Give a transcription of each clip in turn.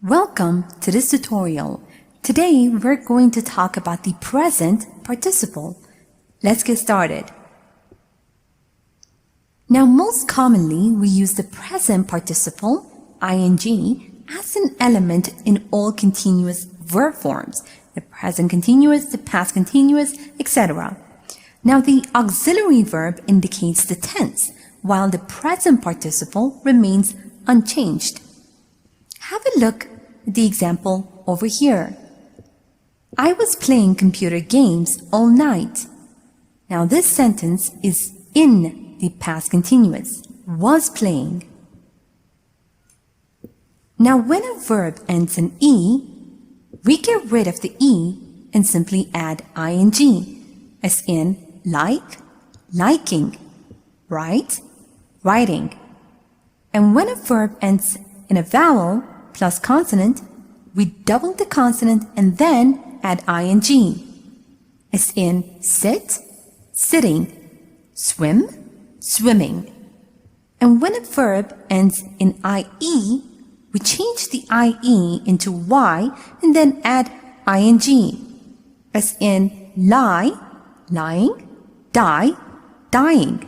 Welcome to this tutorial. Today we're going to talk about the present participle. Let's get started. Now, most commonly we use the present participle, ing, as an element in all continuous verb forms, the present continuous, the past continuous, etc. Now, the auxiliary verb indicates the tense, while the present participle remains unchanged. Have a look at the example over here. I was playing computer games all night. Now, this sentence is in the past continuous, was playing. Now, when a verb ends in E, we get rid of the E and simply add ing, as in like, liking, write, writing. And when a verb ends in a vowel plus consonant, we double the consonant and then add ing, as in sit, sitting, swim, swimming. And when a verb ends in IE, we change the IE into Y and then add ing, as in lie, lying, die, dying.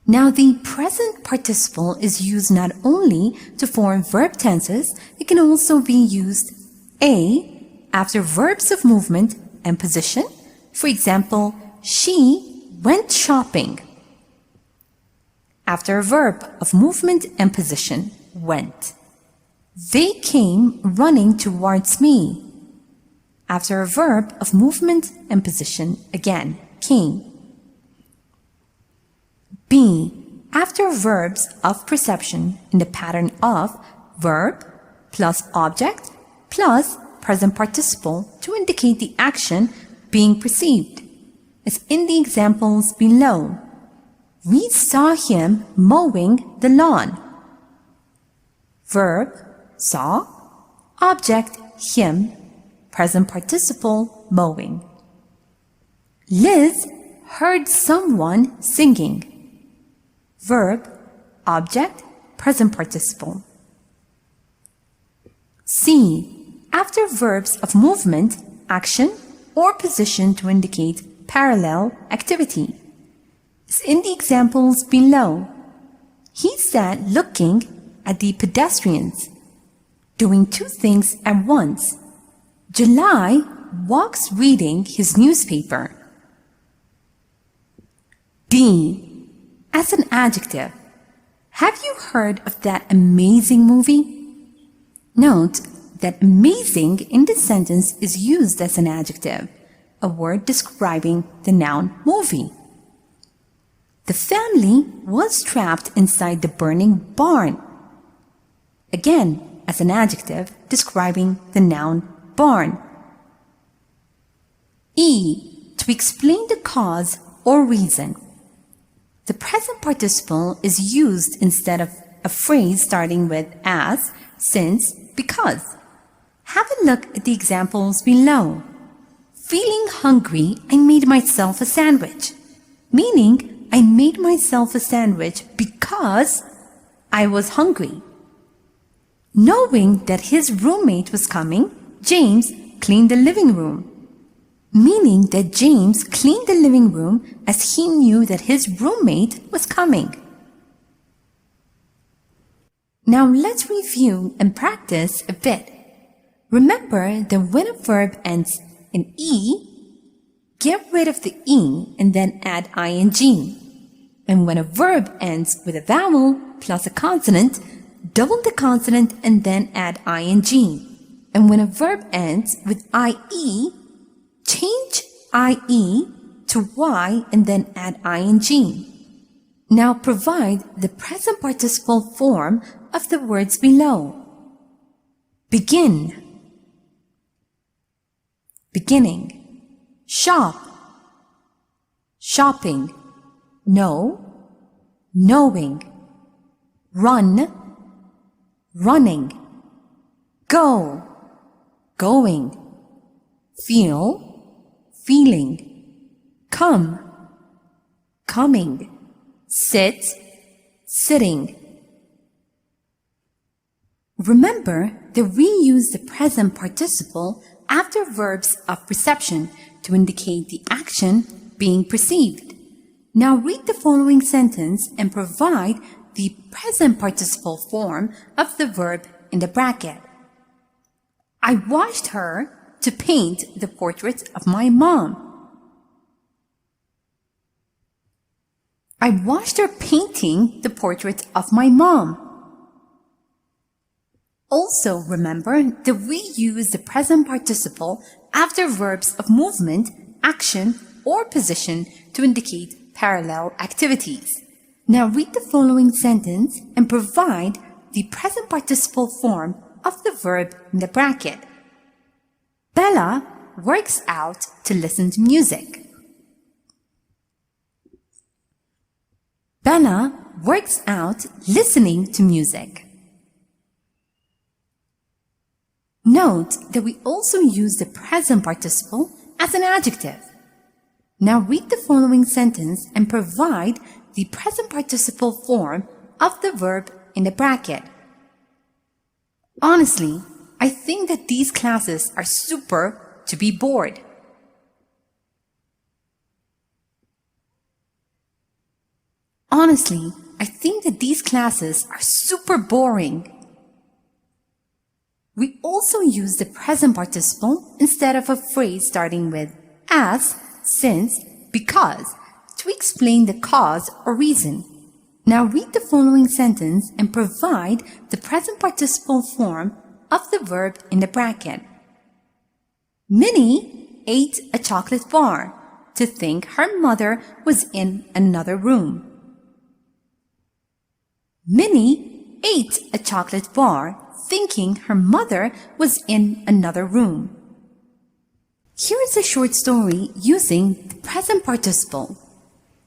Now, the present participle is used not only to form verb tenses, it can also be used A after verbs of movement and position. For example, she went shopping. After a verb of movement and position, went. They came running towards me. After a verb of movement and position, again, came. B. After verbs of perception in the pattern of verb plus object plus present participle to indicate the action being perceived, as in the examples below. We saw him mowing the lawn. Verb, saw, object, him, present participle, mowing. Liz heard someone singing. Verb, object, present participle. C. After verbs of movement, action, or position to indicate parallel activity. As in the examples below. He sat looking at the pedestrians, doing two things at once. July walks reading his newspaper. D. As an adjective, have you heard of that amazing movie? Note that amazing in this sentence is used as an adjective, a word describing the noun movie. The family was trapped inside the burning barn. Again, as an adjective describing the noun barn. E. To explain the cause or reason. The present participle is used instead of a phrase starting with as, since, because. Have a look at the examples below. Feeling hungry, I made myself a sandwich. Meaning, I made myself a sandwich because I was hungry. Knowing that his roommate was coming, James cleaned the living room. Meaning that James cleaned the living room as he knew that his roommate was coming. Now let's review and practice a bit. Remember that when a verb ends in E, get rid of the E and then add ing. And when a verb ends with a vowel plus a consonant, double the consonant and then add ing. And when a verb ends with IE, change IE to Y and then add ing. Now provide the present participle form of the words below. Begin, beginning. Shop, shopping. Know, knowing. Run, running. Go, going. Feel, feeling. Come, coming. Sit, sitting. Remember that we use the present participle after verbs of perception to indicate the action being perceived. Now read the following sentence and provide the present participle form of the verb in the bracket. I watched her to paint the portrait of my mom. I watched her painting the portrait of my mom. Also remember that we use the present participle after verbs of movement, action, or position to indicate parallel activities. Now read the following sentence and provide the present participle form of the verb in the bracket. Bella works out to listen to music. Bella works out listening to music. Note that we also use the present participle as an adjective. Now read the following sentence and provide the present participle form of the verb in the bracket. Honestly, I think that these classes are super to be bored. Honestly, I think that these classes are super boring. We also use the present participle instead of a phrase starting with as, since, because to explain the cause or reason. Now read the following sentence and provide the present participle form of the verb in the bracket. Minnie ate a chocolate bar to think her mother was in another room. Minnie ate a chocolate bar thinking her mother was in another room. Here is a short story using the present participle.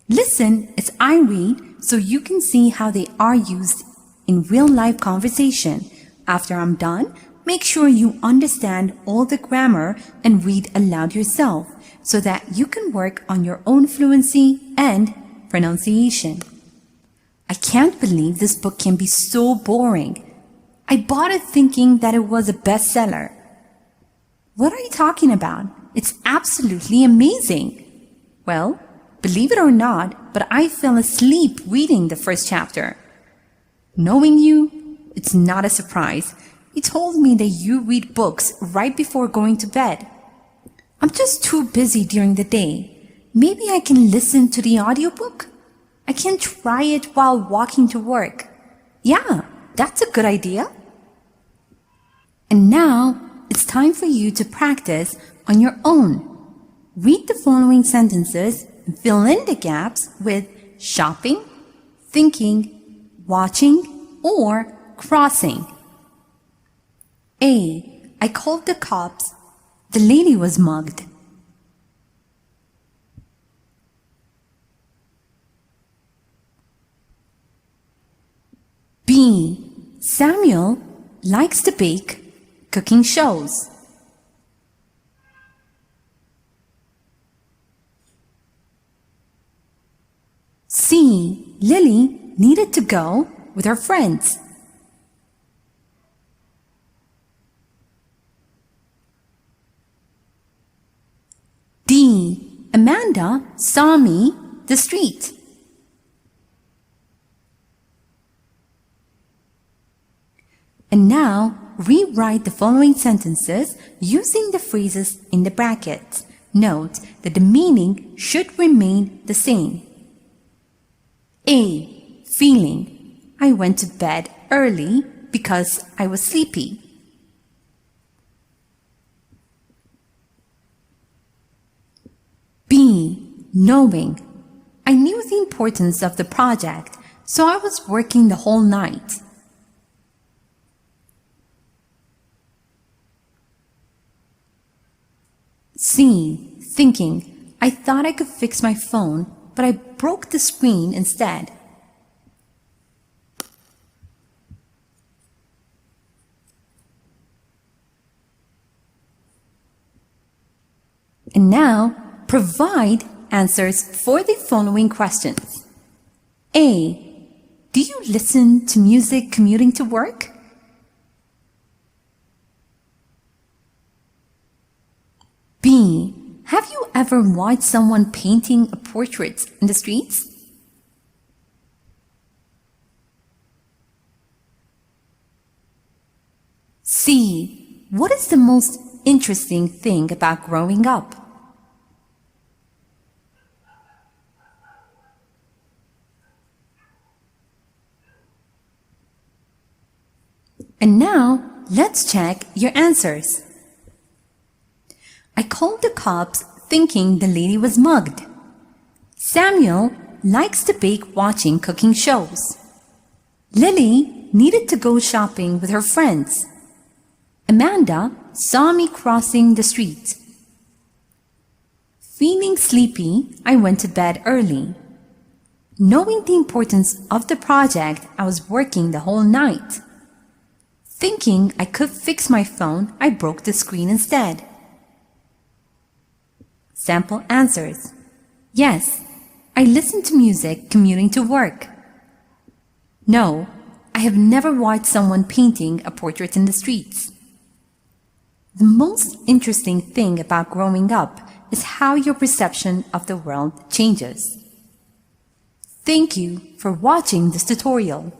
Listen as I read so you can see how they are used in real-life conversation. After I'm done, make sure you understand all the grammar and read aloud yourself so that you can work on your own fluency and pronunciation. I can't believe this book can be so boring. I bought it thinking that it was a bestseller. What are you talking about? It's absolutely amazing. Well, believe it or not, but I fell asleep reading the first chapter. Knowing you, it's not a surprise. You told me that you read books right before going to bed. I'm just too busy during the day. Maybe I can listen to the audiobook? I can try it while walking to work. Yeah, that's a good idea. And now it's time for you to practice on your own. Read the following sentences and fill in the gaps with shopping, thinking, watching, or crossing. A. I called the cops. The lady was mugged. B. Samuel likes to bake cooking shows. C. Lily needed to go with her friends. D. Amanda saw me the street. And now, rewrite the following sentences using the phrases in the brackets. Note that the meaning should remain the same. A. Feeling. I went to bed early because I was sleepy. B. Knowing. I knew the importance of the project, so I was working the whole night. C. Thinking. I thought I could fix my phone, but I broke the screen instead. And now, provide answers for the following questions. A. Do you listen to music commuting to work? B. Have you ever watched someone painting a portrait in the streets? C. What is the most interesting thing about growing up? And now, let's check your answers. I called the cops thinking the lady was mugged. Samuel likes to bake watching cooking shows. Lily needed to go shopping with her friends. Amanda saw me crossing the street. Feeling sleepy, I went to bed early. Knowing the importance of the project, I was working the whole night. Thinking I could fix my phone, I broke the screen instead. Sample answers. Yes, I listen to music commuting to work. No, I have never watched someone painting a portrait in the streets. The most interesting thing about growing up is how your perception of the world changes. Thank you for watching this tutorial.